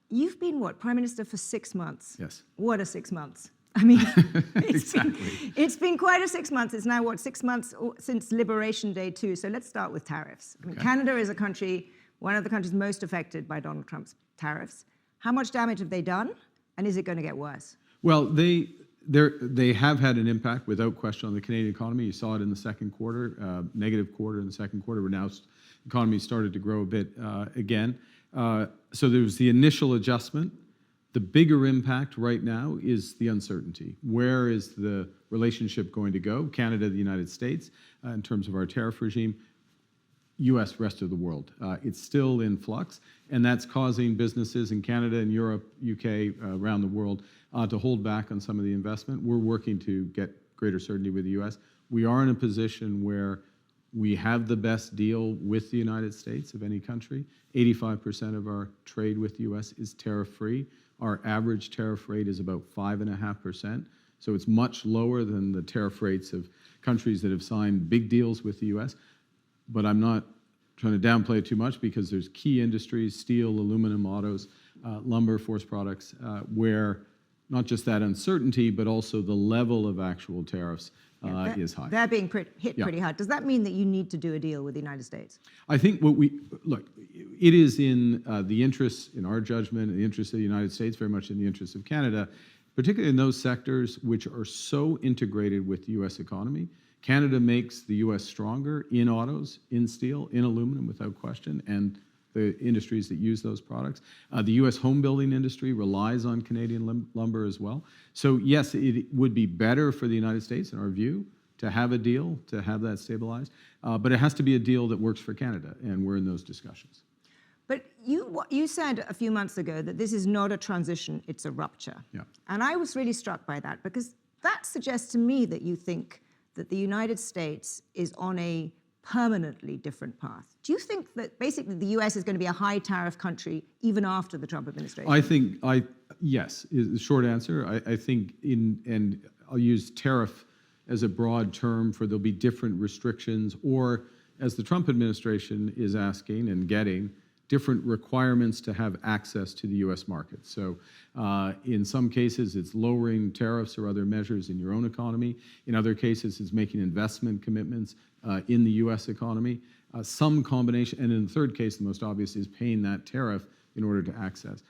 You've been, what, Prime Minister for 6 months? Yes. What a 6 months. I mean, Exactly. it's been quite a 6 months. It's now, what, 6 months since Liberation Day 2. So let's start with tariffs. I mean, Canada is a country, one of the countries most affected by Donald Trump's tariffs. How much damage have they done? And is it going to get worse? Well, they have had an impact without question on the Canadian economy. You saw it in the second quarter, negative quarter in the second quarter, where now the economy started to grow a bit again. So there was the initial adjustment. The bigger impact right now is the uncertainty. Where is the relationship going to go? Canada, the United States, in terms of our tariff regime. U.S., rest of the world. It's still in flux, and that's causing businesses in Canada and Europe, UK, around the world, to hold back on some of the investment. We're working to get greater certainty with the U.S. We are in a position where we have the best deal with the United States of any country. 85% of our trade with the U.S. is tariff-free. Our average tariff rate is about 5.5%, so it's much lower than the tariff rates of countries that have signed big deals with the U.S., but I'm not trying to downplay it too much because there's key industries, steel, aluminum, autos, lumber, forest products, where not just that uncertainty, but also the level of actual tariffs is high. They're being hit pretty hard. Does that mean that you need to do a deal with the United States? I think it is in the interest, in our judgment, in the interest of the United States, very much in the interest of Canada, particularly in those sectors which are so integrated with the U.S. economy. Canada makes the U.S. stronger in autos, in steel, in aluminum, without question, and the industries that use those products. The U.S. home building industry relies on Canadian lumber as well. So yes, it would be better for the United States, in our view, to have a deal, to have that stabilized, but it has to be a deal that works for Canada, and we're in those discussions. But you said a few months ago that this is not a transition, it's a rupture. Yeah. And I was really struck by that, because that suggests to me that you think that the United States is on a permanently different path. Do you think that basically the US is going to be a high tariff country even after the Trump administration? I think, yes, is the short answer. I think and I'll use tariff as a broad term for there'll be different restrictions, or as the Trump administration is asking and getting, different requirements to have access to the U.S. market. So in some cases, it's lowering tariffs or other measures in your own economy. In other cases, it's making investment commitments in the U.S. economy. Some combination, and in the third case, the most obvious, is paying that tariff in order to access.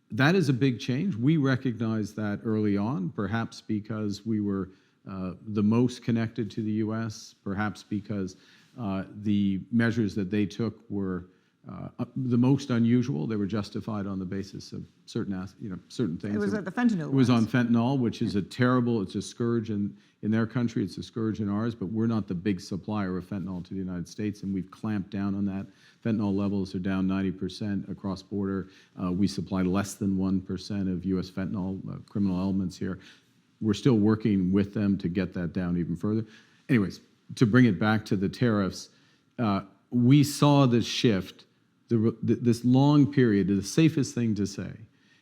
That is a big change. We recognized that early on, perhaps because we were the most connected to the U.S., perhaps because the measures that they took were the most unusual. They were justified on the basis of certain things. It was at the fentanyl. It was on fentanyl, which is it's a scourge in their country. It's a scourge in ours, but we're not the big supplier of fentanyl to the United States, and we've clamped down on that. Fentanyl levels are down 90% across border. We supply less than 1% of U.S. fentanyl criminal elements here. We're still working with them to get that down even further. Anyways, to bring it back to the tariffs, we saw the shift. This long period, the safest thing to say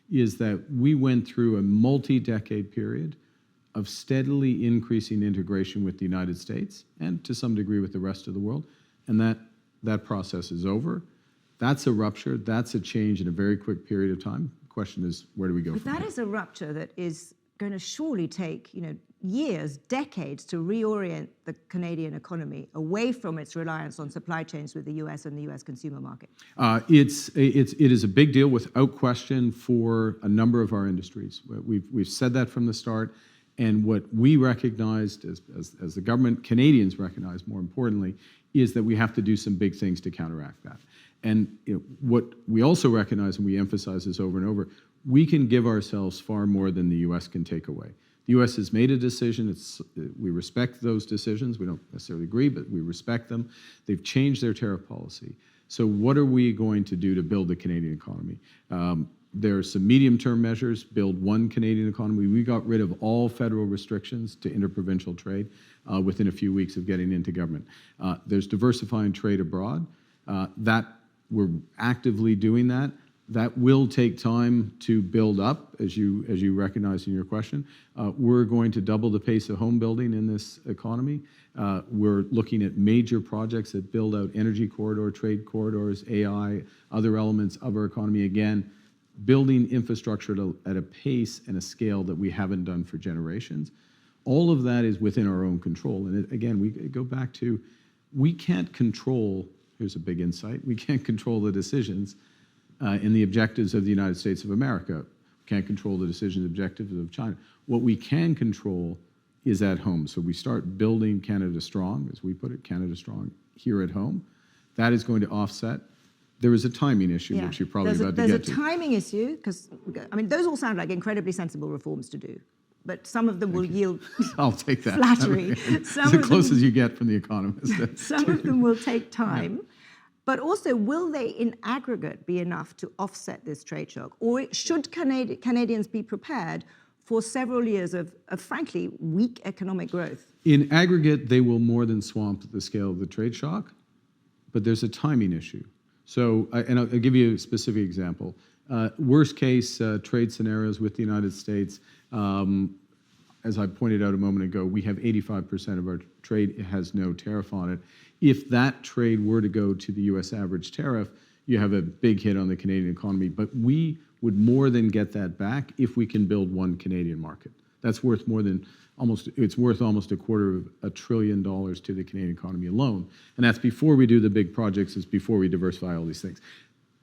is that we went through a multi-decade period of steadily increasing integration with the United States and to some degree with the rest of the world, and that process is over. That's a rupture. That's a change in a very quick period of time. The question is, where do we go from there? But that is a rupture that is going to surely take, years, decades to reorient the Canadian economy away from its reliance on supply chains with the US and the US consumer market. It is a big deal without question for a number of our industries. We've said that from the start, and what we recognized as the government, Canadians recognize more importantly, is that we have to do some big things to counteract that. And what we also recognize, and we emphasize this over and over, we can give ourselves far more than the US can take away. The U.S. has made a decision. We respect those decisions. We don't necessarily agree, but we respect them. They've changed their tariff policy. So what are we going to do to build the Canadian economy? There are some medium-term measures, build one Canadian economy. We got rid of all federal restrictions to interprovincial trade within a few weeks of getting into government. There's diversifying trade abroad. That we're actively doing that. That will take time to build up, as you recognize in your question. We're going to double the pace of home building in this economy. We're looking at major projects that build out energy corridor, trade corridors, AI, other elements of our economy. Again, building infrastructure at a pace and a scale that we haven't done for generations. All of that is within our own control. And again, we go back to, we can't control, here's a big insight, we can't control the decisions and the objectives of the United States of America. We can't control the decisions and objectives of China. What we can control is at home. So we start building Canada strong, as we put it, Canada strong here at home. That is going to offset. There is a timing issue, which you're probably about to get to. There's a timing issue, because, I mean, those all sound like incredibly sensible reforms to do, but some of them will yield I'll take that. flattery. It's as close as you get from The Economist. Some of them will take time. But also, will they in aggregate be enough to offset this trade shock? Or should Canadians be prepared for several years of frankly, weak economic growth? In aggregate, they will more than swamp the scale of the trade shock, but there's a timing issue. So, and I'll give you a specific example. Worst case trade scenarios with the United States, as I pointed out a moment ago, we have 85% of our trade has no tariff on it. If that trade were to go to the US average tariff, you have a big hit on the Canadian economy, but we would more than get that back if we can build one Canadian market. That's worth more than it's worth almost $250 billion to the Canadian economy alone. And that's before we do the big projects, it's before we diversify all these things.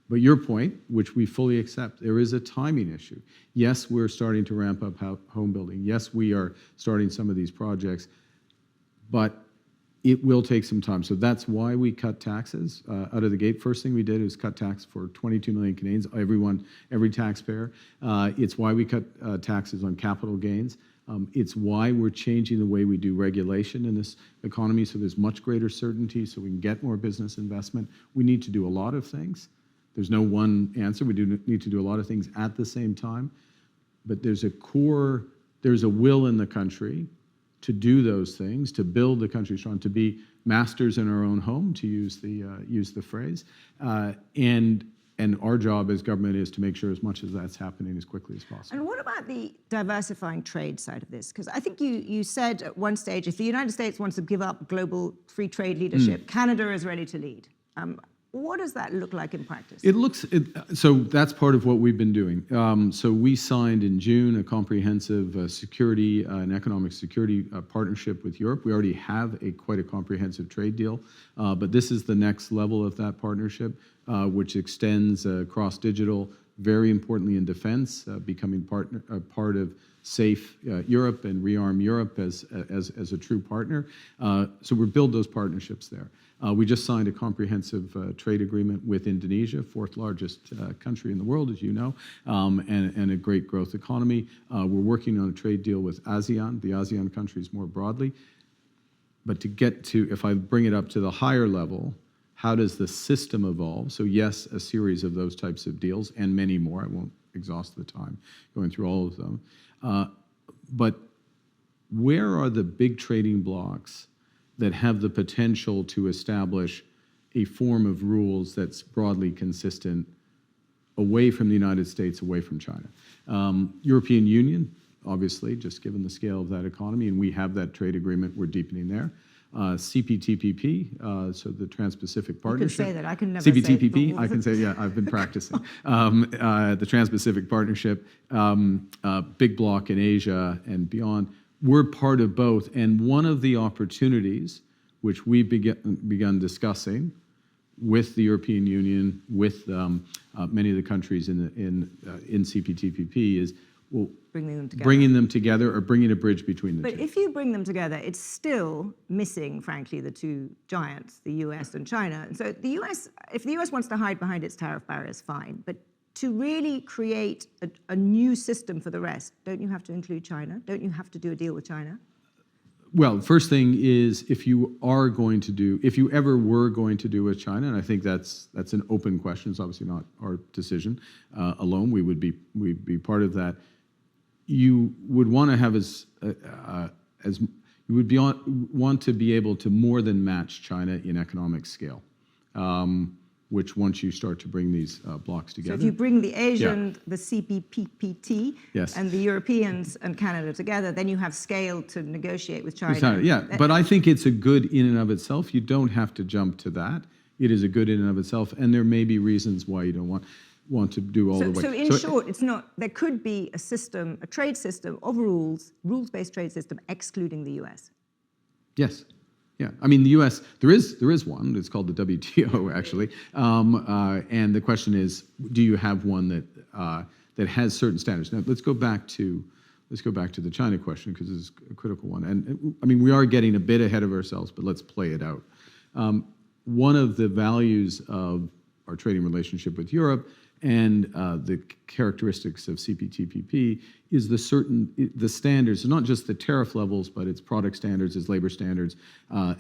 But your point, which we fully accept, there is a timing issue. Yes, we're starting to ramp up home building. Yes, we are starting some of these projects, but it will take some time. So that's why we cut taxes out of the gate. First thing we did is cut tax for 22 million Canadians, every taxpayer. It's why we cut taxes on capital gains. It's why we're changing the way we do regulation in this economy, so there's much greater certainty, so we can get more business investment. We need to do a lot of things. There's no one answer. We do need to do a lot of things at the same time, but there's a will in the country to do those things, to build the country strong, to be masters in our own home, to use the phrase, and our job as government is to make sure as much as that's happening as quickly as possible. And what about the diversifying trade side of this? Because I think you said at one stage, if the United States wants to give up global free trade leadership, Canada is ready to lead. What does that look like in practice? So that's part of what we've been doing. So we signed in June a comprehensive security and economic security partnership with Europe. We already have quite a comprehensive trade deal, but this is the next level of that partnership, which extends across digital, very importantly in defense, becoming part of Safe Europe and Rearm Europe as a true partner. So we build those partnerships there. We just signed a comprehensive trade agreement with Indonesia, fourth largest country in the world, as you know, and a great growth economy. We're working on a trade deal with ASEAN, the ASEAN countries more broadly. But to get to, if I bring it up to the higher level, how does the system evolve? So yes, a series of those types of deals and many more. I won't exhaust the time going through all of them. But where are the big trading blocks that have the potential to establish a form of rules that's broadly consistent away from the United States, away from China? European Union, obviously, just given the scale of that economy, and we have that trade agreement, we're deepening there. CPTPP, so the Trans-Pacific Partnership. You can say that, I can never say CPTPP, I can say, yeah, I've been practicing. The Trans-Pacific Partnership, big bloc in Asia and beyond. We're part of both, and one of the opportunities which we've begun discussing with the European Union, with many of the countries in CPTPP is, well, bringing them together or bringing a bridge between the two. But if you bring them together, it's still missing, frankly, the two giants, the US and China. And so the US, if the US wants to hide behind its tariff barriers, fine. But to really create a new system for the rest, don't you have to include China? Don't you have to do a deal with China? Well, first thing is, if you ever were going to do with China, and I think that's an open question. It's obviously not our decision alone. We'd be part of that. You would want to have want to be able to more than match China in economic scale. Which once you start to bring these blocks together. So if you bring the Asian, the CPTPP, yes, and the Europeans and Canada together, then you have scale to negotiate with China. Yeah, but I think it's a good in and of itself. You don't have to jump to that. It is a good in and of itself, and there may be reasons why you don't want. want to do all the way. So in short, it's not, there could be a system, a trade system of rules-based trade system excluding the US. Yes. Yeah. I mean, the U.S., there is one. It's called the WTO, actually. And the question is, do you have one that has certain standards? Now, let's go back to the China question, because it's a critical one. And I mean, we are getting a bit ahead of ourselves, but let's play it out. One of the values of our trading relationship with Europe and the characteristics of CPTPP is the standards, not just the tariff levels, but it's product standards, it's labor standards,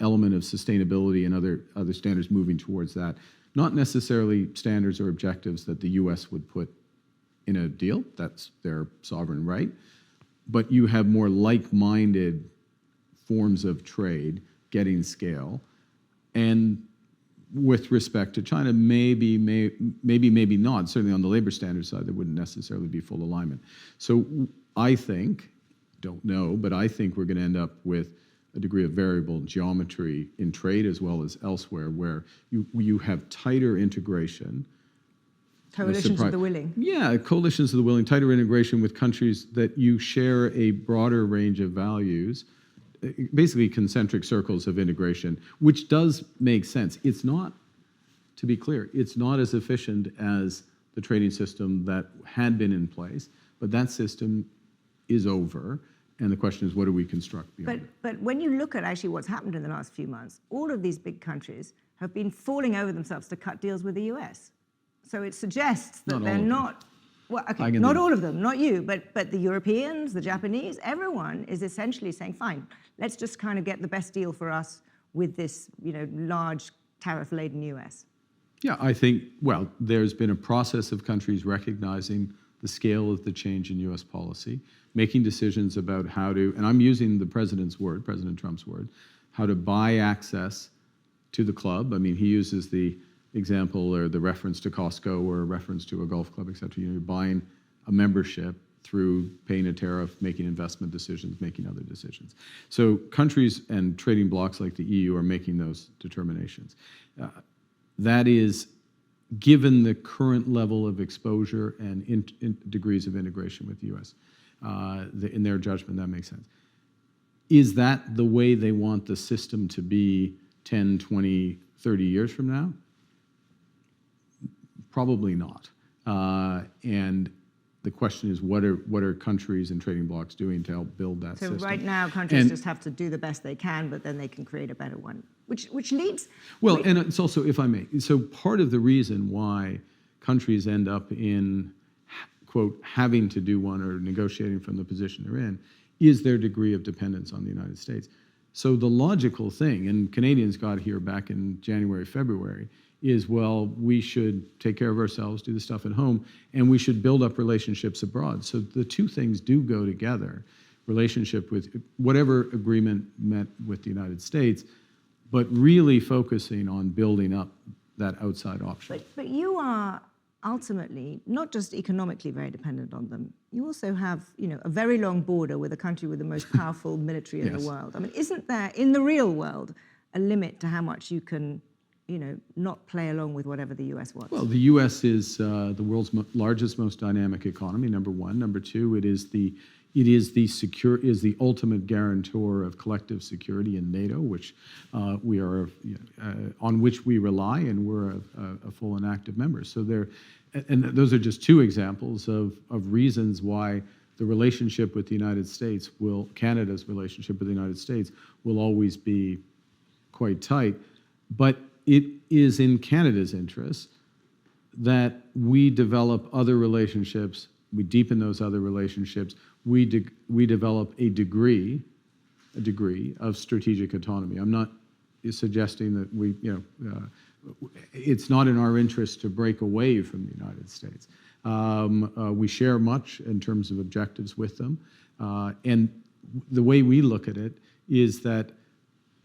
element of sustainability and other standards moving towards that. Not necessarily standards or objectives that the U.S. would put in a deal. That's their sovereign right. But you have more like-minded forms of trade getting scale. And with respect to China, maybe not. Certainly on the labor standards side, there wouldn't necessarily be full alignment. So I think, don't know, but I think we're going to end up with a degree of variable geometry in trade as well as elsewhere, where you have tighter integration. Coalitions of the willing. Yeah, coalitions of the willing, tighter integration with countries that you share a broader range of values, basically concentric circles of integration, which does make sense. It's not, to be clear, it's not as efficient as the trading system that had been in place, but that system is over, and the question is, what do we construct beyond it? But when you look at actually what's happened in the last few months, all of these big countries have been falling over themselves to cut deals with the US. So it suggests that they're not, well, okay, not all of them, not you, but the Europeans, the Japanese, everyone is essentially saying, fine, let's just kind of get the best deal for us with this, large tariff-laden US. Yeah, I think, well, there's been a process of countries recognizing the scale of the change in US policy, making decisions about how to, and I'm using the president's word, President Trump's word, how to buy access to the club. I mean, he uses the example or the reference to Costco or a reference to a golf club, et cetera. You're buying a membership through paying a tariff, making investment decisions, making other decisions. So countries and trading blocs like the EU are making those determinations. That is, given the current level of exposure and degrees of integration with the U.S., in their judgment, that makes sense. Is that the way they want the system to be 10, 20, 30 years from now? Probably not. And the question is, what are countries and trading blocs doing to help build that system? So right now, countries just have to do the best they can, but then they can create a better one, which leads... Well, and it's also, if I may, so part of the reason why countries end up in, quote, having to do one or negotiating from the position they're in, is their degree of dependence on the United States. So the logical thing, and Canadians got here back in January, February, is, well, we should take care of ourselves, do the stuff at home, and we should build up relationships abroad. So the two things do go together, relationship with whatever agreement met with the United States, but really focusing on building up that outside option. But you are ultimately not just economically very dependent on them. You also have, a very long border with a country with the most powerful military in Yes. the world. I mean, isn't there, in the real world, a limit to how much you can not play along with whatever the U.S. wants? Well, the U.S. is the world's largest, most dynamic economy, number one. Number two, it is the ultimate guarantor of collective security in NATO, which we are on which we rely, and we're a full and active member. So and those are just two examples of reasons why the relationship with the United States Canada's relationship with the United States will always be quite tight. But it is in Canada's interest that we develop other relationships, we deepen those other relationships, we develop a degree of strategic autonomy. I'm not suggesting that it's not in our interest to break away from the United States. We share much in terms of objectives with them. And the way we look at it is that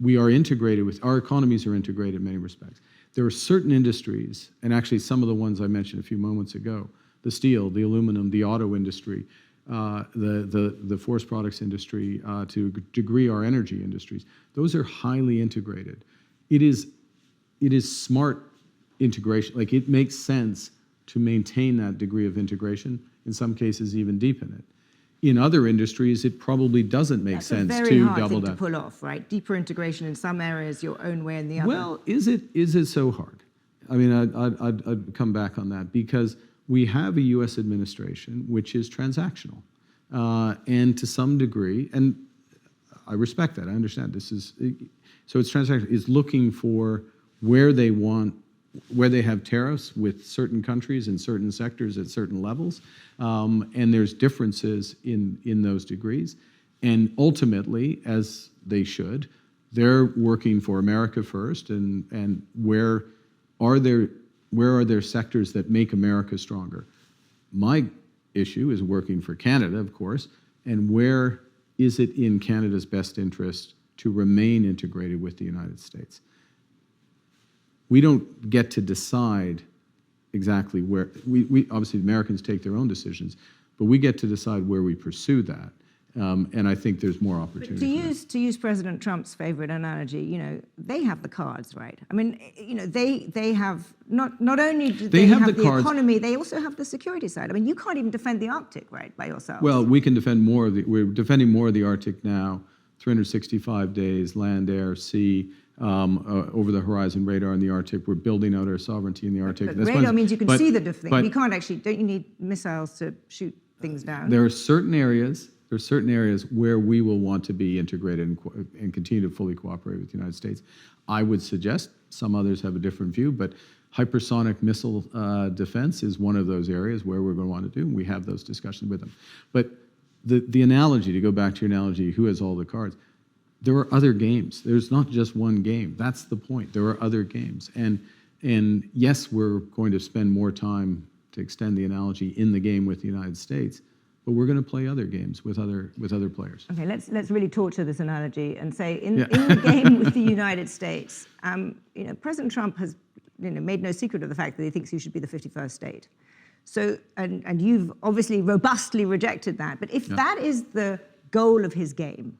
we are integrated our economies are integrated in many respects. There are certain industries, and actually some of the ones I mentioned a few moments ago, the steel, the aluminum, the auto industry, the forest products industry, to a degree our energy industries, those are highly integrated. It is smart integration. Like, it makes sense to maintain that degree of integration, in some cases even deepen it. In other industries, it probably doesn't make sense That's a very to hard double thing to down. pull off, right? Deeper integration in some areas, your own way in the other. Well, is it so hard? I mean, I'd come back on that because we have a U.S. administration which is transactional, and to some degree, and I respect that. I understand this is so it's transactional. It's looking for where they have tariffs with certain countries in certain sectors at certain levels, and there's differences in those degrees, and ultimately, as they should, they're working for America first, and where are there sectors that make America stronger? My issue is working for Canada, of course, and where is it in Canada's best interest to remain integrated with the United States? We don't get to decide exactly where, we obviously Americans take their own decisions, but we get to decide where we pursue that. And I think there's more opportunity. To use President Trump's favorite analogy, they have the cards, right? I mean, they have not only do they have the economy, they also have the security side. I mean, you can't even defend the Arctic, right, by yourself. Well, we can defend more of we're defending more of the Arctic now, 365 days, land, air, sea, over the horizon radar in the Arctic. We're building out our sovereignty in the Arctic. But radar means you can see the thing. You can't actually, don't you need missiles to shoot things down? There are certain areas where we will want to be integrated and continue to fully cooperate with the United States. I would suggest, some others have a different view, but hypersonic missile defense is one of those areas where we're going to want to do, and we have those discussions with them. But the analogy, to go back to your analogy, who has all the cards, there are other games. There's not just one game. That's the point. There are other games. And yes, we're going to spend more time, to extend the analogy, in the game with the United States, but we're going to play other games with other players. Okay, let's really torture this analogy and say in the game with the United States, President Trump has made no secret of the fact that he thinks he should be the 51st state. So and you've obviously robustly rejected that. But if that is the goal of his game,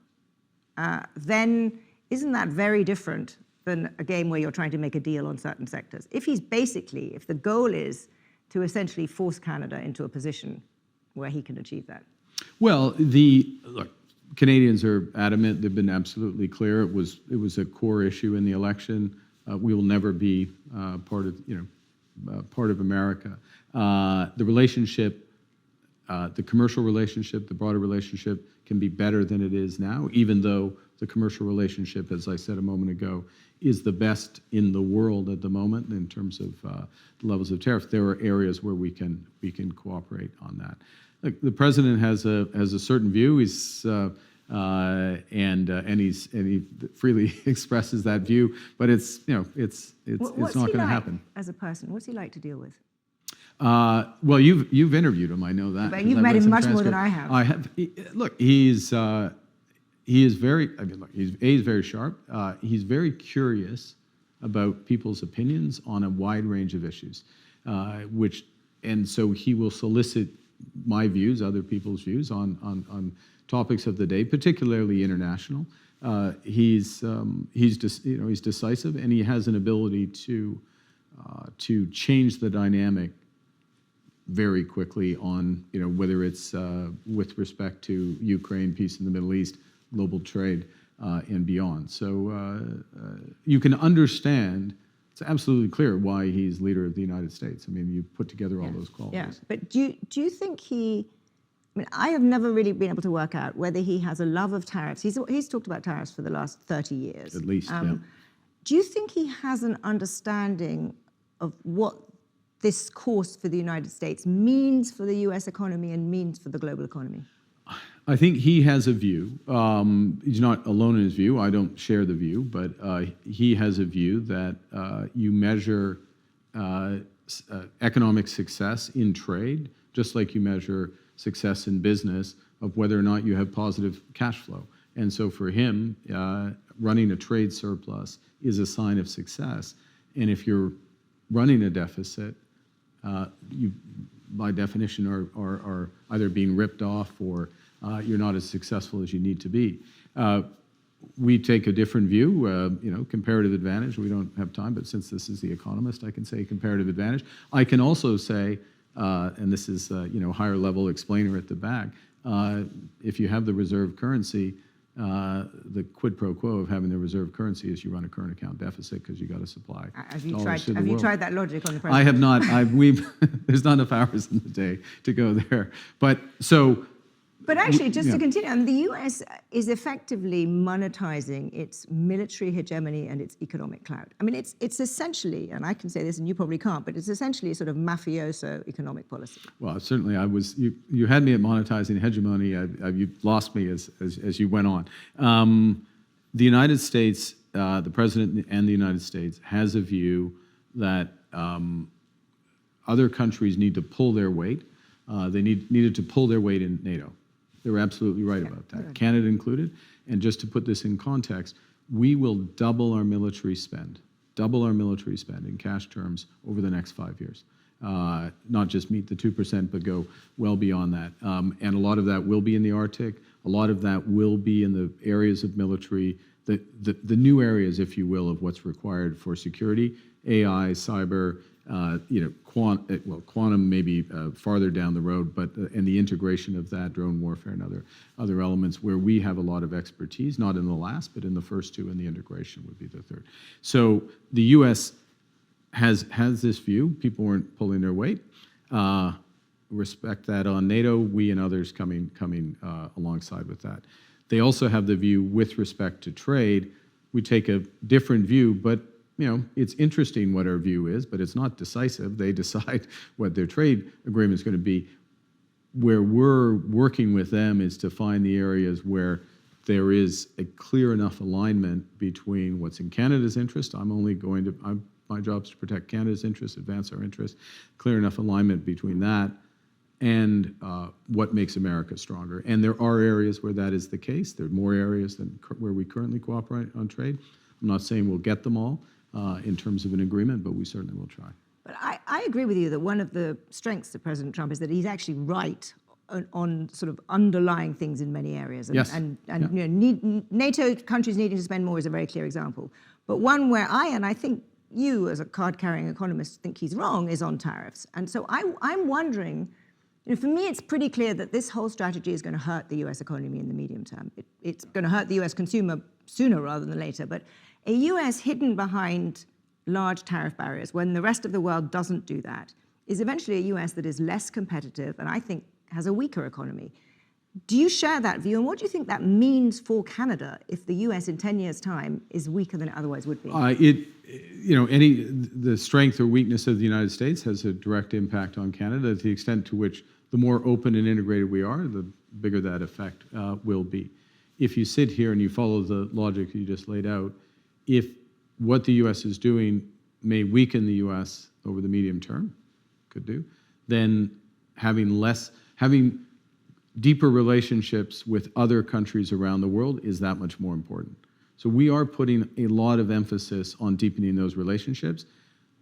then isn't that very different than a game where you're trying to make a deal on certain sectors? If the goal is to essentially force Canada into a position where he can achieve that? Well, look, Canadians are adamant. They've been absolutely clear. It was a core issue in the election. We will never be part of America. The relationship, the commercial relationship, the broader relationship can be better than it is now, even though the commercial relationship, as I said a moment ago, is the best in the world at the moment in terms of the levels of tariff. There are areas where we can cooperate on that. Look, the president has a certain view. And he freely expresses that view, but it's not going to happen. As a person, what's he like to deal with? Well, you've interviewed him. I know that. But you've met him much more than I have. I have. Look, he is very. I mean, look, he's very sharp. He's very curious about people's opinions on a wide range of issues, and so he will solicit my views, other people's views on topics of the day, particularly international. He's decisive, and he has an ability to change the dynamic very quickly on whether it's with respect to Ukraine, peace in the Middle East, global trade, and beyond. So you can understand. It's absolutely clear why he's leader of the United States. I mean, you put together all those qualities. Yeah, but do you think I mean, I have never really been able to work out whether he has a love of tariffs. He's talked about tariffs for the last 30 years. At least, yeah. Do you think he has an understanding of what this course for the United States means for the U.S. economy and means for the global economy? I think he has a view. He's not alone in his view. I don't share the view, but he has a view that you measure economic success in trade, just like you measure success in business, of whether or not you have positive cash flow. And so for him, running a trade surplus is a sign of success. And if you're running a deficit, you, by definition, are either being ripped off or you're not as successful as you need to be. we take a different view, comparative advantage. We don't have time, but since this is The Economist, I can say comparative advantage. I can also say, and this is, higher level explainer at the back, if you have the reserve currency, the quid pro quo of having the reserve currency is you run a current account deficit because you got to supply. Have you tried that logic on the president? I have not. There's not enough hours in the day to go there. But actually, just to continue, the US is effectively monetizing its military hegemony and its economic clout. I mean, it's essentially, and I can say this and you probably can't, but it's essentially a sort of mafioso economic policy. Well, certainly you had me at monetizing hegemony. You lost me as you went on. The United States, the president and the United States has a view that other countries need to pull their weight. They needed to pull their weight in NATO. They were absolutely right about that, right. Canada included. And just to put this in context, we will double our military spend in cash terms over the next 5 years. Not just meet the 2%, but go well beyond that. And a lot of that will be in the Arctic. A lot of that will be in the areas of military, the new areas, if you will, of what's required for security, AI, cyber, quantum maybe farther down the road, but and the integration of that, drone warfare and other elements where we have a lot of expertise, not in the last, but in the first two, and the integration would be the third. So the U.S. has this view. People weren't pulling their weight. Respect that on NATO. We and others coming alongside with that. They also have the view with respect to trade. We take a different view, but it's interesting what our view is, but it's not decisive. They decide what their trade agreement is going to be. Where we're working with them is to find the areas where there is a clear enough alignment between what's in Canada's interest. My job is to protect Canada's interests, advance our interests. Clear enough alignment between that and what makes America stronger. And there are areas where that is the case. There are more areas than where we currently cooperate on trade. I'm not saying we'll get them all in terms of an agreement, but we certainly will try. But I agree with you that one of the strengths of President Trump is that he's actually right on sort of underlying things in many areas. And, Yes. NATO countries needing to spend more is a very clear example. But one where I think you as a card-carrying economist think he's wrong is on tariffs. And so I'm wondering, for me, it's pretty clear that this whole strategy is going to hurt the US economy in the medium term. It's going to hurt the US consumer sooner rather than later. But a US hidden behind large tariff barriers when the rest of the world doesn't do that is eventually a US that is less competitive and I think has a weaker economy. Do you share that view? And what do you think that means for Canada if the US in 10 years' time is weaker than it otherwise would be? The strength or weakness of the United States has a direct impact on Canada to the extent to which the more open and integrated we are, the bigger that effect will be. If you sit here and you follow the logic you just laid out, if what the U.S. is doing may weaken the U.S. over the medium term, could do, then having deeper relationships with other countries around the world is that much more important. So we are putting a lot of emphasis on deepening those relationships.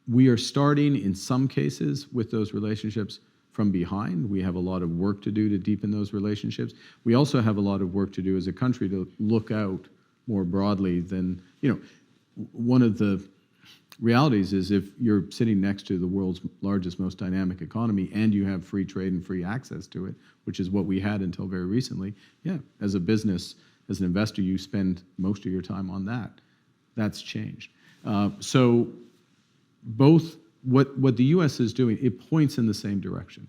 We are starting, in some cases, with those relationships from behind. We have a lot of work to do to deepen those relationships. We also have a lot of work to do as a country to look out more broadly than, one of the realities is if you're sitting next to the world's largest, most dynamic economy and you have free trade and free access to it, which is what we had until very recently, as a business, as an investor, you spend most of your time on that. That's changed. So both what the U.S. is doing, it points in the same direction.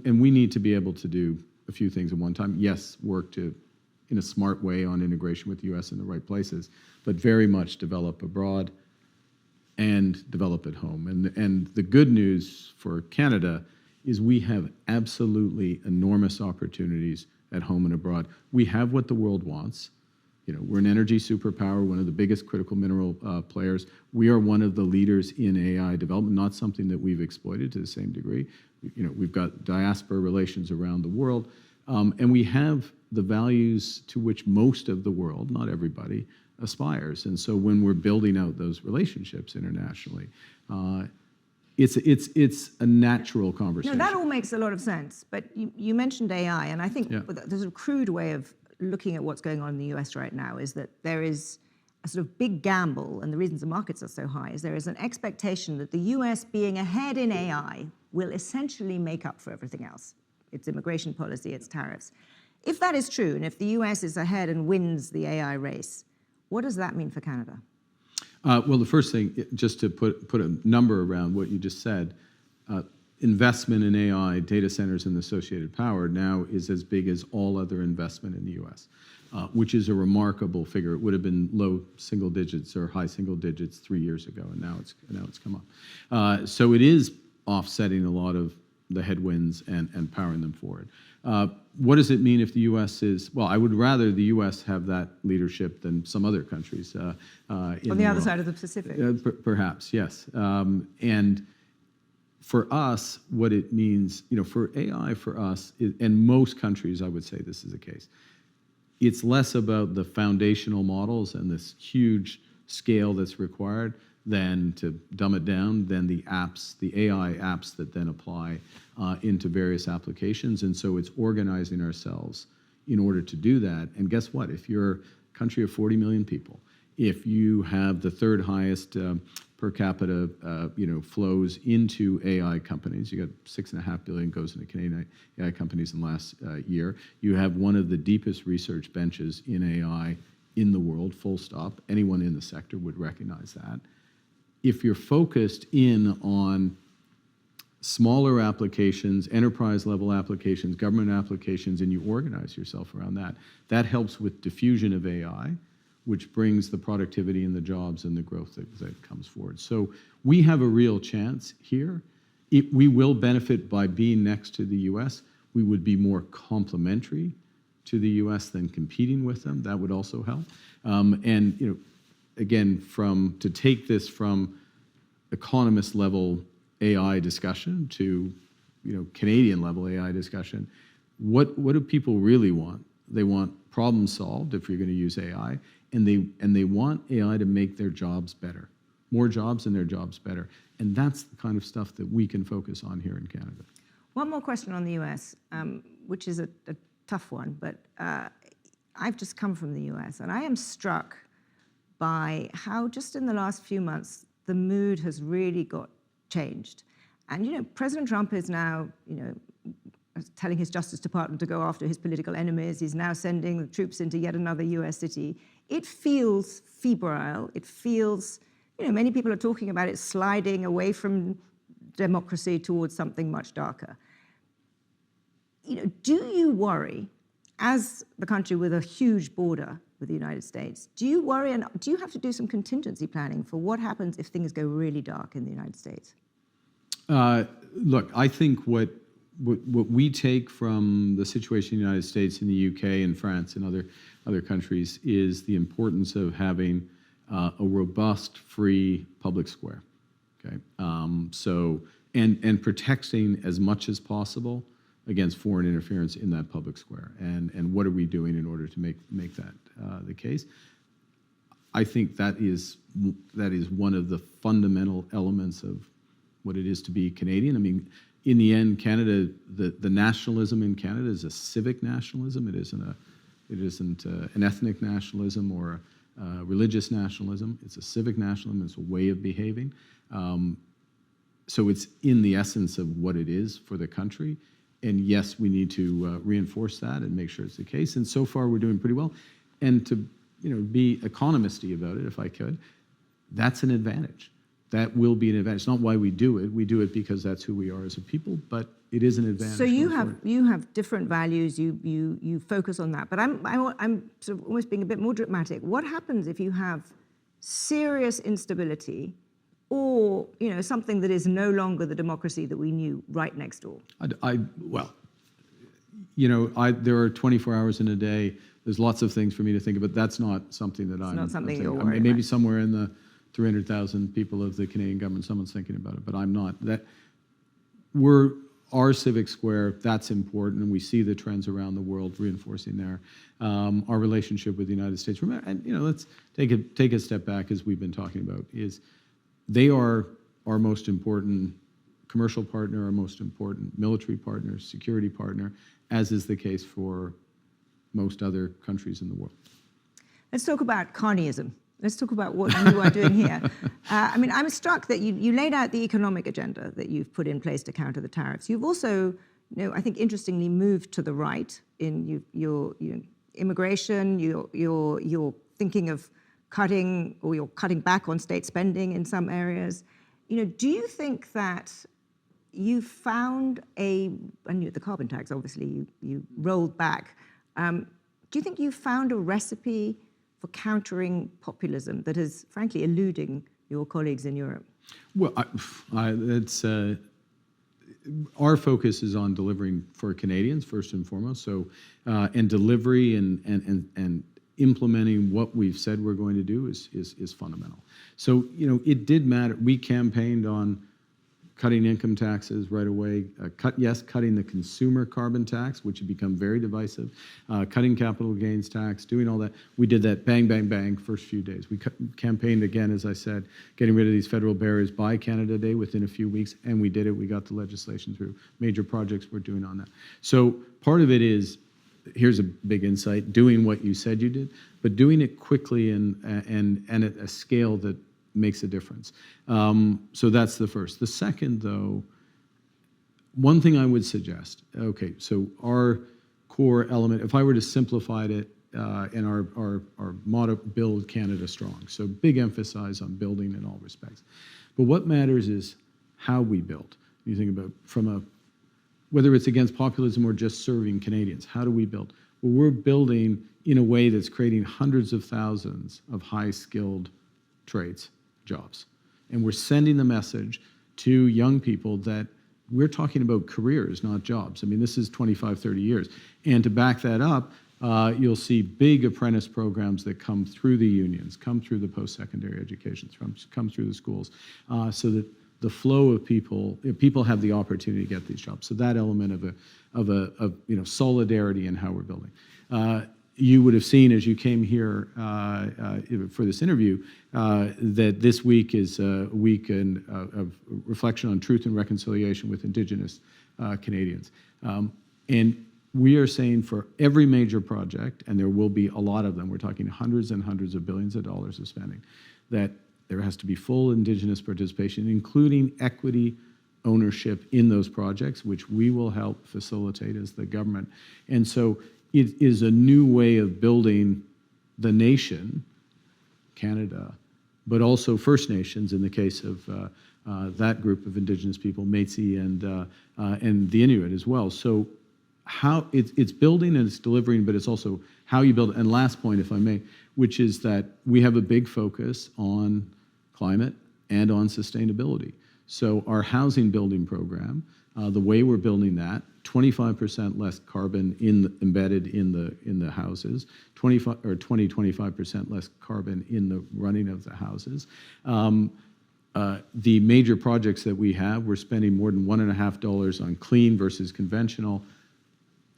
And we need to be able to do a few things at one time. Yes, work in a smart way on integration with the U.S. in the right places, but very much develop abroad and develop at home. And the good news for Canada is we have absolutely enormous opportunities at home and abroad. We have what the world wants. We're an energy superpower, one of the biggest critical mineral players. We are one of the leaders in AI development, not something that we've exploited to the same degree. We've got diaspora relations around the world, and we have the values to which most of the world, not everybody, aspires. And so when we're building out those relationships internationally, it's a natural conversation. That all makes a lot of sense. But you mentioned AI, and I think there's a crude way of looking at what's going on in the US right now is that there is a sort of big gamble, and the reasons the markets are so high is there is an expectation that the US being ahead in AI will essentially make up for everything else. Its immigration policy, its tariffs. If that is true, and if the US is ahead and wins the AI race, what does that mean for Canada? Well, the first thing, just to put a number around what you just said, investment in AI, data centers, and associated power now is as big as all other investment in the U.S., which is a remarkable figure. It would have been low single digits or high single digits 3 years ago, and now it's come up. So it is offsetting a lot of the headwinds and powering them forward. What does it mean if the U.S. is, well, I would rather the U.S. have that leadership than some other countries. On the other side of the Pacific. Perhaps, yes. And for us, what it means, for AI for us, and most countries, I would say this is the case, it's less about the foundational models and this huge scale that's required than, to dumb it down, than the apps, the AI apps that then apply into various applications. And so it's organizing ourselves in order to do that. And guess what? If you're a country of 40 million people, if you have the third highest per capita flows into AI companies, you got $6.5 billion goes into Canadian AI companies in the last year. You have one of the deepest research benches in AI in the world, full stop. Anyone in the sector would recognize that. If you're focused in on smaller applications, enterprise-level applications, government applications, and you organize yourself around that, that helps with diffusion of AI, which brings the productivity and the jobs and the growth that comes forward. So we have a real chance here. We will benefit by being next to the U.S. We would be more complementary to the U.S. than competing with them. That would also help. Again, to take this from economist level AI discussion to Canadian level AI discussion, what do people really want? They want problems solved if you're going to use AI, and they want AI to make their jobs better, more jobs and their jobs better, and that's the kind of stuff that we can focus on here in Canada. One more question on the U.S., which is a tough one, but I've just come from the U.S. and I am struck by how just in the last few months the mood has really got changed. And President Trump is now telling his Justice Department to go after his political enemies. He's now sending the troops into yet another US city. It feels febrile. It feels, many people are talking about it sliding away from democracy towards something much darker. Do you worry, as the country with a huge border with the United States, do you worry, and do you have to do some contingency planning for what happens if things go really dark in the United States? Look, I think what we take from the situation in the United States, in the UK, and France, and other countries is the importance of having a robust, free public square. Okay, and protecting as much as possible against foreign interference in that public square. And what are we doing in order to make that the case? I think that is one of the fundamental elements of what it is to be Canadian. I mean, in the end, Canada, the nationalism in Canada is a civic nationalism. It isn't an ethnic nationalism or a religious nationalism. It's a civic nationalism. It's a way of behaving. So it's in the essence of what it is for the country. And yes, we need to reinforce that and make sure it's the case. And so far, we're doing pretty well. And to be economisty about it, if I could, that's an advantage. That will be an advantage. It's not why we do it. We do it because that's who we are as a people, but it is an advantage. So you have different values. You focus on that. But I'm sort of almost being a bit more dramatic. What happens if you have serious instability, or something that is no longer the democracy that we knew right next door? There are 24 hours in a day. There's lots of things for me to think about. That's not something that I'm not something you're worried about. Maybe somewhere in the 300,000 people of the Canadian government, someone's thinking about it, but I'm not. Our civic square, that's important, and we see the trends around the world reinforcing there. Our relationship with the United States. Remember, and let's take a step back, as we've been talking about, is they are our most important commercial partner, our most important military partner, security partner, as is the case for most other countries in the world. Let's talk about carnyism. Let's talk about what you are doing here. I'm struck that you laid out the economic agenda that you've put in place to counter the tariffs. You've also, I think interestingly, moved to the right in your immigration. You're thinking of cutting, or you're cutting back on state spending in some areas. Do you think that you found and the carbon tax, obviously, you rolled back. Do you think you found a recipe for countering populism that is, frankly, eluding your colleagues in Europe? Well, our focus is on delivering for Canadians first and foremost. So, and delivery and implementing what we've said we're going to do is fundamental. So, it did matter. We campaigned on cutting income taxes right away, cutting the consumer carbon tax, which had become very divisive, cutting capital gains tax, doing all that. We did that bang, bang, bang first few days. We campaigned again, as I said, getting rid of these federal barriers by Canada Day within a few weeks, and we did it. We got the legislation through. Major projects we're doing on that. So part of it is, here's a big insight, doing what you said you did, but doing it quickly and at a scale that makes a difference. So that's the first. The second, though, one thing I would suggest, okay, so our core element, if I were to simplify it in our motto, build Canada strong. So big emphasis on building in all respects. But what matters is how we build. You think about whether it's against populism or just serving Canadians, how do we build? Well, we're building in a way that's creating hundreds of thousands of high-skilled trades, jobs. And we're sending the message to young people that we're talking about careers, not jobs. This is 25, 30 years. And to back that up, you'll see big apprentice programs that come through the unions, come through the post-secondary education, come through the schools, so that the flow of people have the opportunity to get these jobs. So that element of solidarity in how we're building. You would have seen as you came here for this interview that this week is a week of reflection on truth and reconciliation with Indigenous Canadians. And we are saying for every major project, and there will be a lot of them, we're talking hundreds and hundreds of billions of dollars of spending, that there has to be full Indigenous participation, including equity ownership in those projects, which we will help facilitate as the government. And so it is a new way of building the nation, Canada, but also First Nations in the case of that group of Indigenous people, Métis and the Inuit as well. So how it's building and it's delivering, but it's also how you build it. And last point, if I may, which is that we have a big focus on climate and on sustainability. So our housing building program, the way we're building that, 25% less carbon embedded in the houses, 25% less carbon in the running of the houses. The major projects that we have, we're spending more than $1.50 on clean versus conventional.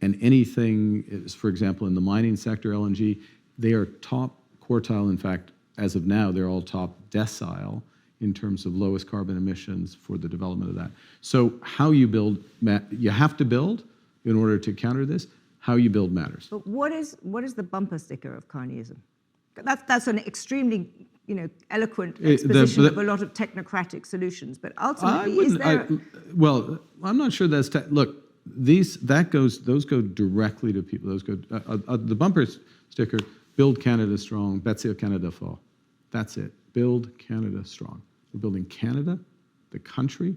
And anything is, for example, in the mining sector, LNG, they are top quartile. In fact, as of now, they're all top decile in terms of lowest carbon emissions for the development of that. So how you build, you have to build in order to counter this. How you build matters. But what is the bumper sticker of carnyism? That's an extremely eloquent exposition of a lot of technocratic solutions. But ultimately, is there? Well, I'm not sure that's look. Those go directly to people. Those go the bumper sticker. Build Canada strong. Bâtir Canada fort. That's it. Build Canada strong. We're building Canada, the country.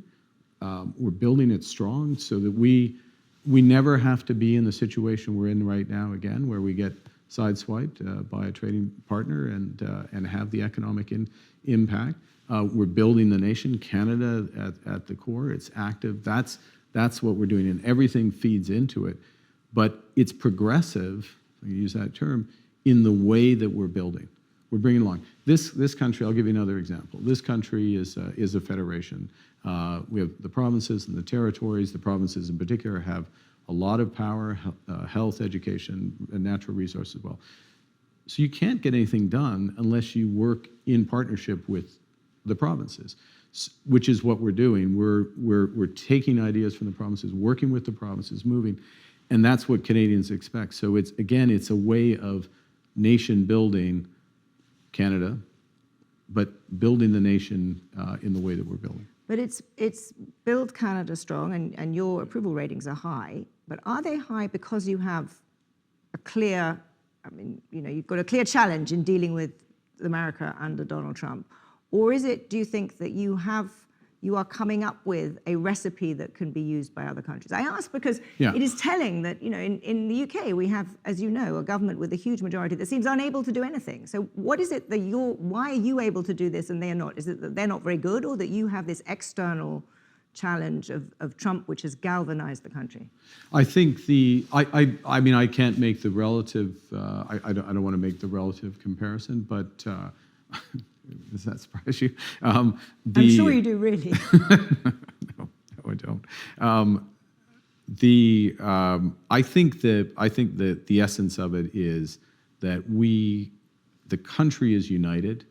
We're building it strong so that we never have to be in the situation we're in right now again, where we get sideswiped by a trading partner and have the economic impact. We're building the nation, Canada at the core. It's active. That's what we're doing, and everything feeds into it. But it's progressive, I use that term, in the way that we're building. We're bringing along this country. I'll give you another example. This country is a federation. We have the provinces and the territories. The provinces, in particular, have a lot of power, health, education, and natural resources as well. So you can't get anything done unless you work in partnership with the provinces, which is what we're doing. We're taking ideas from the provinces, working with the provinces, moving. And that's what Canadians expect. So it's a way of nation building Canada, but building the nation in the way that we're building. But it's build Canada strong, and your approval ratings are high. But are they high because you have a clear, you've got a clear challenge in dealing with America under Donald Trump? Or is it, do you think that you are coming up with a recipe that can be used by other countries? I ask because it is telling that, in the UK, we have, as you know, a government with a huge majority that seems unable to do anything. So what is it that why are you able to do this and they're not? Is it that they're not very good, or that you have this external challenge of Trump, which has galvanized the country? I think I can't make the relative, I don't want to make the relative comparison, but does that surprise you? I'm sure you do, really. No, I don't. I think that the essence of it is that the country is united.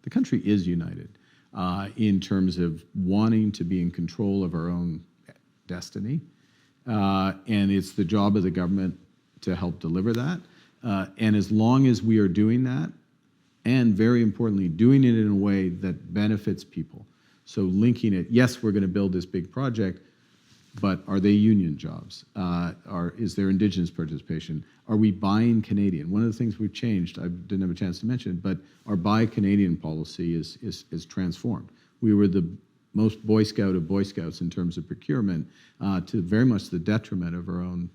The country is united in terms of wanting to be in control of our own destiny, and it's the job of the government to help deliver that. And as long as we are doing that, and very importantly, doing it in a way that benefits people. So linking it, yes, we're going to build this big project, but are they union jobs? Is there Indigenous participation? Are we buying Canadian? One of the things we've changed, I didn't have a chance to mention, but our Buy Canadian policy is transformed. We were the most Boy Scout of Boy Scouts in terms of procurement, to very much the detriment of our own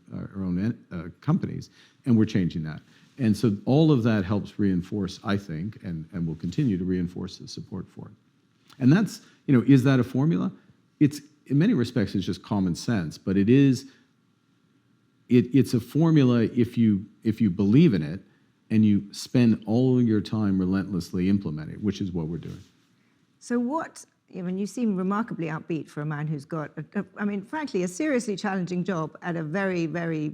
companies, and we're changing that. And so all of that helps reinforce, I think, and will continue to reinforce the support for it. And that's, is that a formula? It's, in many respects, it's just common sense, but it's a formula if you believe in it and you spend all your time relentlessly implementing it, which is what we're doing. So you seem remarkably upbeat for a man who's got, frankly, a seriously challenging job at a very, very,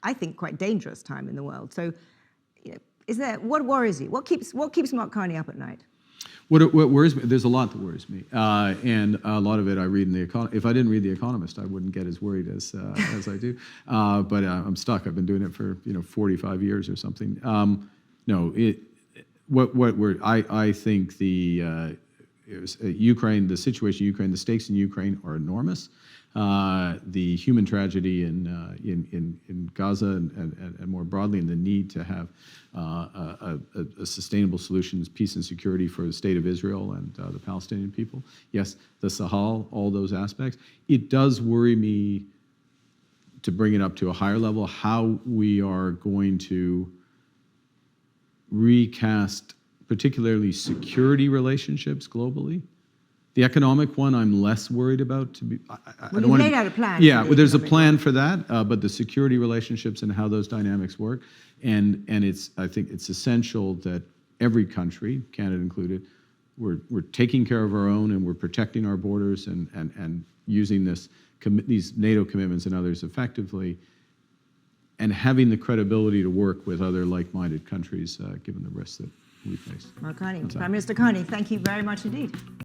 I think, quite dangerous time in the world. So what worries you? What keeps Mark Carney up at night? What worries me, there's a lot that worries me. And a lot of it I read in The Economist. If I didn't read The Economist, I wouldn't get as worried as I do. But I'm stuck. I've been doing it for 45 years or something. I think Ukraine, the situation in Ukraine, the stakes in Ukraine are enormous. The human tragedy in Gaza and more broadly, and the need to have a sustainable solution, peace and security for the state of Israel and the Palestinian people. Yes, the Sahel, all those aspects. It does worry me, to bring it up to a higher level, how we are going to recast particularly security relationships globally. The economic one, I'm less worried about. You laid out a plan. Yeah, well, there's a plan for that, but the security relationships and how those dynamics work, and I think it's essential that every country, Canada included, we're taking care of our own and we're protecting our borders and using these NATO commitments and others effectively, and having the credibility to work with other like-minded countries, given the risks that we face. Mark Carney, Prime Minister Carney, thank you very much indeed.